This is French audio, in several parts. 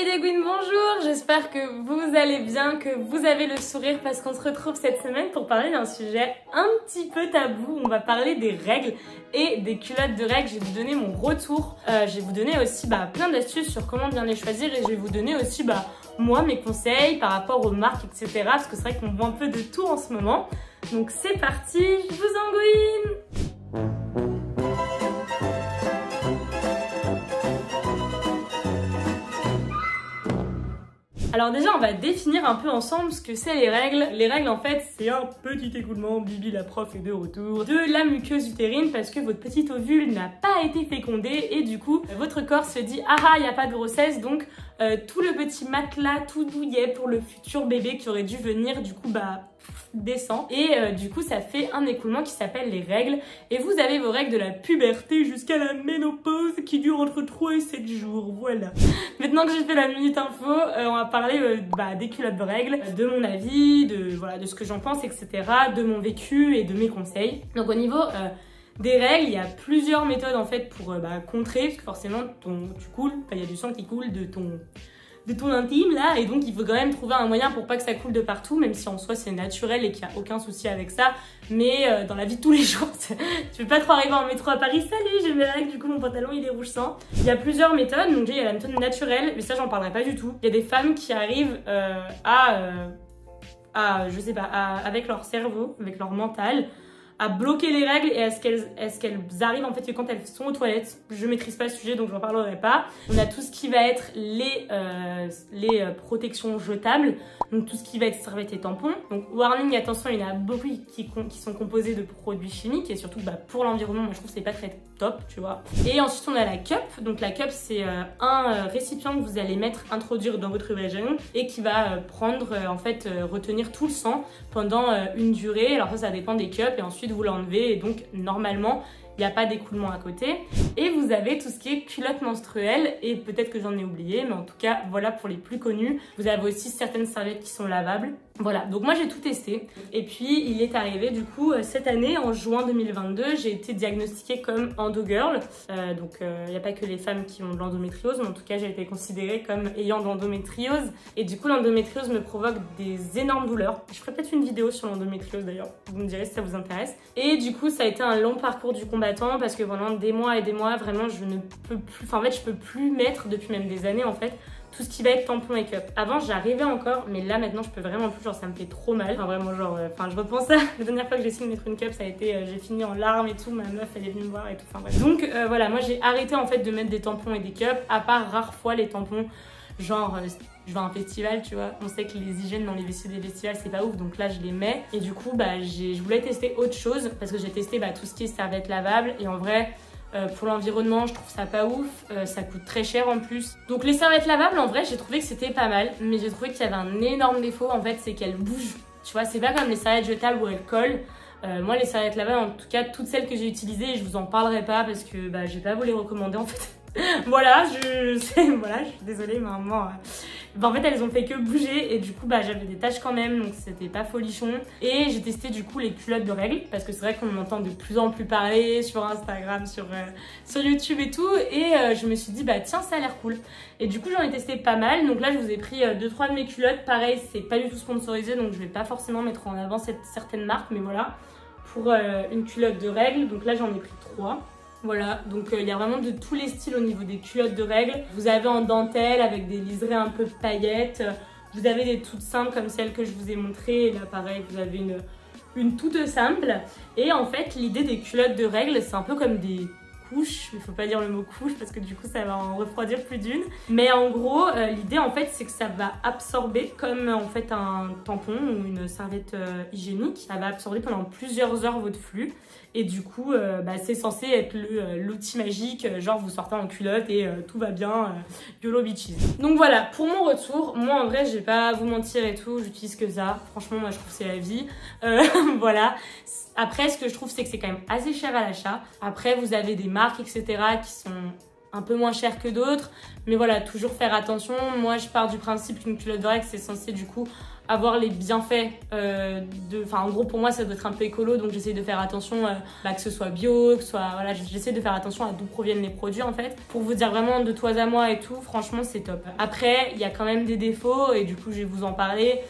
les Degouines, bonjour. J'espère que vous allez bien, que vous avez le sourire parce qu'on se retrouve cette semaine pour parler d'un sujet un petit peu tabou. On va parler des règles et des culottes de règles. Je vais vous donner mon retour. Je vais vous donner aussi plein d'astuces sur comment bien les choisir et je vais vous donner aussi moi mes conseils par rapport aux marques, etc. Parce que c'est vrai qu'on voit un peu de tout en ce moment. Donc c'est parti, je vous engouine. Alors déjà, on va définir un peu ensemble ce que c'est les règles. Les règles, en fait, c'est un petit écoulement, Bibi la prof est de retour, de la muqueuse utérine parce que votre petit ovule n'a pas été fécondé et du coup, votre corps se dit « Ah ah, il n'y a pas de grossesse », donc tout le petit matelas tout douillet pour le futur bébé qui aurait dû venir, du coup, descend. Et du coup, ça fait un écoulement qui s'appelle les règles. Et vous avez vos règles de la puberté jusqu'à la ménopause qui dure entre 3 et 7 jours. Voilà. Maintenant que j'ai fait la minute info, on va parler des culottes de règles, de mon avis, de ce que j'en pense, etc., de mon vécu et de mes conseils. Donc au niveau des règles, il y a plusieurs méthodes en fait pour contrer, parce que forcément tu coules, il y a du sang qui coule de ton intime là, et donc il faut quand même trouver un moyen pour pas que ça coule de partout, même si en soi c'est naturel et qu'il n'y a aucun souci avec ça, mais dans la vie de tous les jours, tu peux pas trop arriver en métro à Paris, salut j'ai mes règles, du coup mon pantalon il est rouge sang. Il y a plusieurs méthodes, donc il y a la méthode naturelle, mais ça j'en parlerai pas du tout. Il y a des femmes qui arrivent avec leur cerveau, avec leur mental, à bloquer les règles et à ce qu'elles arrivent en fait que quand elles sont aux toilettes. Je maîtrise pas le sujet donc j'en parlerai pas. On a tout ce qui va être les protections jetables, donc tout ce qui va être serviettes et tampons. Donc warning, attention, il y en a beaucoup qui sont composés de produits chimiques et surtout pour l'environnement, moi je trouve que c'est pas très top, tu vois. Et ensuite on a la cup. Donc la cup c'est un récipient que vous allez introduire dans votre vagin et qui va retenir tout le sang pendant une durée. Alors ça dépend des cups et ensuite vous l'enlevez et donc normalement il n'y a pas d'écoulement à côté. Et vous avez tout ce qui est culotte menstruelle et peut-être que j'en ai oublié, mais en tout cas voilà pour les plus connus. Vous avez aussi certaines serviettes qui sont lavables. Voilà, donc moi j'ai tout testé et puis il est arrivé du coup cette année en juin 2022, j'ai été diagnostiquée comme endo-girl. Il n'y a pas que les femmes qui ont de l'endométriose, mais en tout cas j'ai été considérée comme ayant de l'endométriose et du coup l'endométriose me provoque des énormes douleurs. Je ferai peut-être une vidéo sur l'endométriose d'ailleurs, vous me direz si ça vous intéresse. Et du coup ça a été un long parcours du combattant parce que pendant des mois et des mois vraiment je ne peux plus, je peux plus mettre depuis même des années en fait tout ce qui va être tampon et cup. Avant j'arrivais encore, mais là maintenant je peux vraiment plus, genre ça me fait trop mal. Enfin vraiment je repense à la dernière fois que j'ai essayé de mettre une cup, ça a été, j'ai fini en larmes et tout, ma meuf elle est venue me voir et tout, enfin bref. Donc voilà, moi j'ai arrêté en fait de mettre des tampons et des cups, à part rares fois les tampons, genre je vais à un festival, tu vois, on sait que les hygiènes dans les WC des festivals c'est pas ouf, donc là je les mets. Et du coup je voulais tester autre chose, parce que j'ai testé tout ce qui est serviettes lavables, et en vrai, pour l'environnement, je trouve ça pas ouf, ça coûte très cher en plus. Donc les serviettes lavables, en vrai, j'ai trouvé que c'était pas mal, mais j'ai trouvé qu'il y avait un énorme défaut, en fait, c'est qu'elles bougent. Tu vois, c'est pas comme les serviettes jetables où elles collent. Moi, les serviettes lavables, en tout cas, toutes celles que j'ai utilisées, je vous en parlerai pas parce que je vais pas vous les recommander en fait. Voilà, je suis désolée, mais à un moment, en fait elles ont fait que bouger et du coup j'avais des taches quand même, donc c'était pas folichon. Et j'ai testé du coup les culottes de règles parce que c'est vrai qu'on en entend de plus en plus parler sur Instagram, sur YouTube et tout, et je me suis dit tiens, ça a l'air cool. Et du coup j'en ai testé pas mal, donc là je vous ai pris 2-3 de mes culottes. Pareil, c'est pas du tout sponsorisé donc je vais pas forcément mettre en avant certaines marques, mais voilà, pour une culotte de règles, donc là j'en ai pris 3. Voilà, donc il y a vraiment de tous les styles au niveau des culottes de règles. Vous avez en dentelle avec des liserés un peu paillettes. Vous avez des toutes simples comme celles que je vous ai montrées. Et là pareil, vous avez une toute simple. Et en fait, l'idée des culottes de règles, c'est un peu comme des couches. Il ne faut pas dire le mot couche parce que du coup ça va en refroidir plus d'une. Mais en gros, l'idée en fait, c'est que ça va absorber comme en fait un tampon ou une serviette hygiénique. Ça va absorber pendant plusieurs heures votre flux. Et du coup, c'est censé être l'outil magique, genre vous sortez en culotte et tout va bien, YOLO bitches. Donc voilà, pour mon retour, moi en vrai, je vais pas vous mentir et tout, j'utilise que ça. Franchement, moi je trouve que c'est la vie. Voilà. Après, ce que je trouve, c'est que c'est quand même assez cher à l'achat. Après, vous avez des marques, etc. qui sont un peu moins chères que d'autres. Mais voilà, toujours faire attention. Moi, je pars du principe qu'une culotte de règle, c'est censé du coup avoir les bienfaits enfin en gros pour moi ça doit être un peu écolo, donc j'essaie de faire attention que ce soit bio, que ce soit voilà, j'essaie de faire attention à d'où proviennent les produits en fait. Pour vous dire vraiment de toi à moi et tout, franchement c'est top. Après il y a quand même des défauts et du coup je vais vous en parler.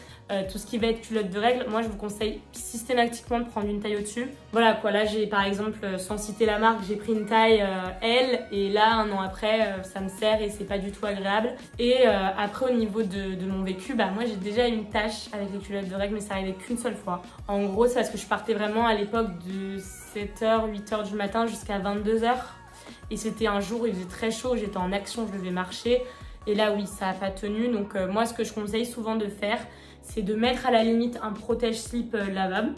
Tout ce qui va être culotte de règle, moi je vous conseille systématiquement de prendre une taille au-dessus. Voilà quoi, là j'ai par exemple, sans citer la marque, j'ai pris une taille L et là un an après ça me sert et c'est pas du tout agréable. Et après au niveau de mon vécu, moi j'ai déjà une tâche avec les culottes de règle mais ça arrivait qu'une seule fois. En gros c'est parce que je partais vraiment à l'époque de 7h, 8h du matin jusqu'à 22h et c'était un jour où il faisait très chaud, j'étais en action, je devais marcher et là oui ça a pas tenu. Donc moi ce que je conseille souvent de faire, c'est de mettre à la limite un protège-slip lavable,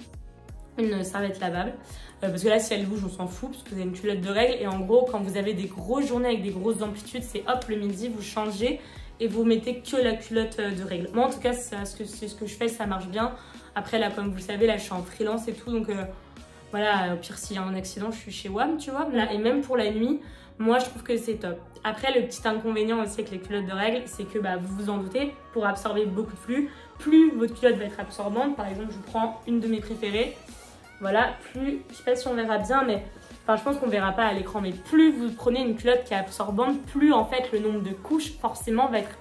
une serviette lavable. Parce que là, si elle bouge, on s'en fout, parce que vous avez une culotte de règle. Et en gros, quand vous avez des grosses journées avec des grosses amplitudes, c'est hop, le midi, vous changez et vous mettez que la culotte de règle. Moi, en tout cas, c'est ce que je fais, ça marche bien. Après, là, comme vous le savez, là, je suis en freelance et tout. Donc, voilà, au pire, s'il y a un accident, je suis chez WAM, tu vois. Là, et même pour la nuit, moi, je trouve que c'est top. Après, le petit inconvénient aussi avec les culottes de règle, c'est que vous vous en doutez, pour absorber beaucoup de flux, plus votre culotte va être absorbante. Par exemple, je prends une de mes préférées. Voilà, plus, je sais pas si on verra bien, mais enfin, je pense qu'on verra pas à l'écran, mais plus vous prenez une culotte qui est absorbante, plus en fait le nombre de couches forcément va être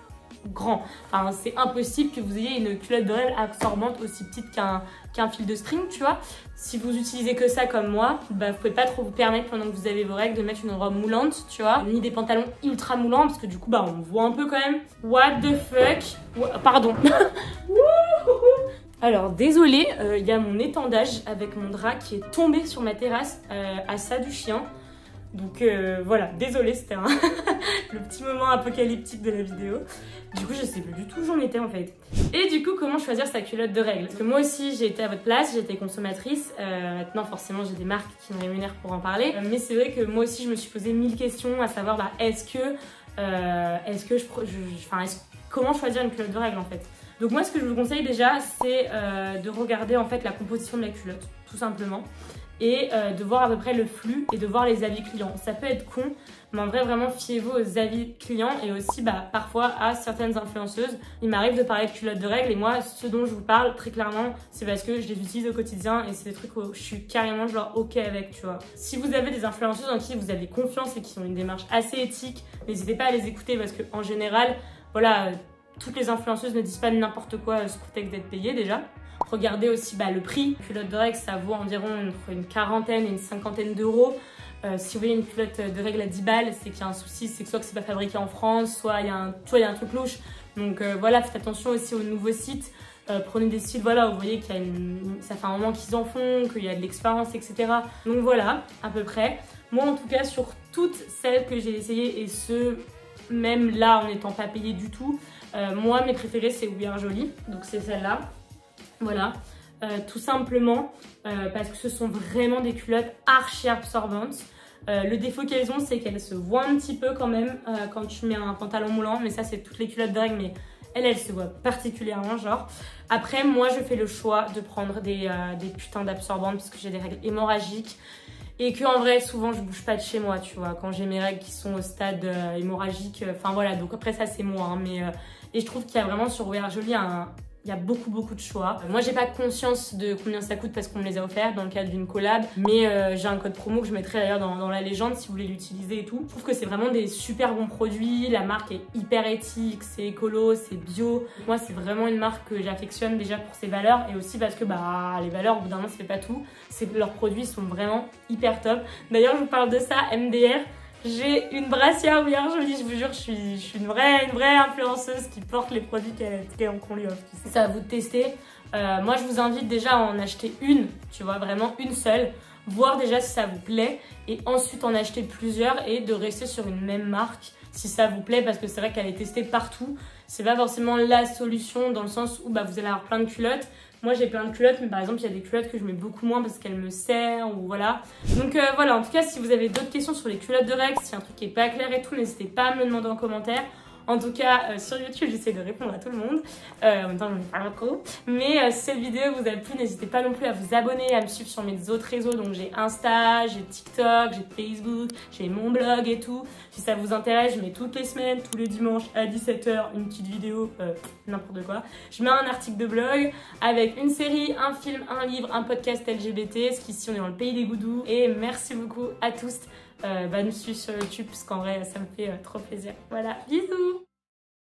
grand. Enfin, c'est impossible que vous ayez une culotte de règle absorbante aussi petite qu'un fil de string, tu vois. Si vous utilisez que ça comme moi, vous pouvez pas trop vous permettre pendant que vous avez vos règles de mettre une robe moulante, tu vois, ni des pantalons ultra moulants parce que du coup on voit un peu quand même. What the fuck. Pardon. Alors désolée, il y a mon étendage avec mon drap qui est tombé sur ma terrasse à ça du chien. Donc voilà, désolée, c'était le petit moment apocalyptique de la vidéo. Du coup, je sais plus du tout où j'en étais en fait. Et du coup, comment choisir sa culotte de règle? Parce que moi aussi, j'ai été à votre place, j'ai été consommatrice. Maintenant, forcément, j'ai des marques qui me rémunèrent pour en parler. Mais c'est vrai que moi aussi, je me suis posé 1000 questions à savoir comment choisir une culotte de règle en fait. Donc moi, ce que je vous conseille déjà, c'est de regarder en fait la composition de la culotte, tout simplement. Et de voir à peu près le flux et de voir les avis clients. Ça peut être con, mais en vrai vraiment fiez-vous aux avis clients et aussi parfois à certaines influenceuses. Il m'arrive de parler de culottes de règle et moi ce dont je vous parle très clairement c'est parce que je les utilise au quotidien et c'est des trucs où je suis carrément genre ok avec, tu vois. Si vous avez des influenceuses en qui vous avez confiance et qui ont une démarche assez éthique, n'hésitez pas à les écouter parce qu'en général, voilà, toutes les influenceuses ne disent pas n'importe quoi sous prétexte d'être payées déjà. Regardez aussi le prix. Une culotte de règle, ça vaut environ entre une quarantaine et une cinquantaine d'euros. Si vous voyez une culotte de règle à 10 balles, c'est qu'il y a un souci, c'est que soit que c'est pas fabriqué en France, soit il y a un truc louche. Donc voilà, faites attention aussi aux nouveaux sites. Prenez des sites, voilà, où vous voyez qu'il y a ça fait un moment qu'ils en font, qu'il y a de l'expérience, etc. Donc voilà, à peu près. Moi en tout cas, sur toutes celles que j'ai essayées, et ce, même là en n'étant pas payée du tout, moi mes préférées c'est We Are Jolie, donc c'est celle-là. Voilà, tout simplement parce que ce sont vraiment des culottes archi absorbantes. Le défaut qu'elles ont, c'est qu'elles se voient un petit peu quand même quand tu mets un pantalon moulant, mais ça c'est toutes les culottes de règle, mais elles se voient particulièrement genre. Après moi je fais le choix de prendre des putains d'absorbantes parce que j'ai des règles hémorragiques et que en vrai souvent je bouge pas de chez moi, tu vois, quand j'ai mes règles qui sont au stade hémorragique, enfin voilà, donc après ça c'est moi, hein, mais et je trouve qu'il y a vraiment sur We Are Jolie il y a beaucoup de choix. Moi j'ai pas conscience de combien ça coûte parce qu'on me les a offerts dans le cadre d'une collab, mais j'ai un code promo que je mettrai d'ailleurs dans la légende si vous voulez l'utiliser et tout. Je trouve que c'est vraiment des super bons produits, la marque est hyper éthique, c'est écolo, c'est bio. Moi c'est vraiment une marque que j'affectionne déjà pour ses valeurs et aussi parce que les valeurs au bout d'un moment ça fait pas tout. Leurs produits sont vraiment hyper top. D'ailleurs je vous parle de ça, MDR. J'ai une brassière We Are Jolie, je vous jure, je suis une vraie influenceuse qui porte les produits qu'on lui offre. C'est à vous de tester. Moi, je vous invite déjà à en acheter une, tu vois, vraiment une seule. Voir déjà si ça vous plaît et ensuite en acheter plusieurs et de rester sur une même marque si ça vous plaît parce que c'est vrai qu'elle est testée partout. C'est pas forcément la solution dans le sens où vous allez avoir plein de culottes. Moi j'ai plein de culottes, mais par exemple il y a des culottes que je mets beaucoup moins parce qu'elles me serrent ou voilà. Donc voilà, en tout cas si vous avez d'autres questions sur les culottes de règle, si un truc qui est pas clair et tout, n'hésitez pas à me le demander en commentaire. En tout cas, sur YouTube, j'essaie de répondre à tout le monde. En même temps, j'en ai pas beaucoup. Mais si cette vidéo vous a plu, n'hésitez pas non plus à vous abonner, à me suivre sur mes autres réseaux. Donc j'ai Insta, j'ai TikTok, j'ai Facebook, j'ai mon blog et tout. Si ça vous intéresse, je mets toutes les semaines, tous les dimanches à 17h, une petite vidéo, n'importe quoi. Je mets un article de blog avec une série, un film, un livre, un podcast LGBT. Parce qu'ici, on est dans le pays des goudous. Et merci beaucoup à tous de nous suivre sur YouTube, parce qu'en vrai, ça me fait trop plaisir. Voilà, bisous!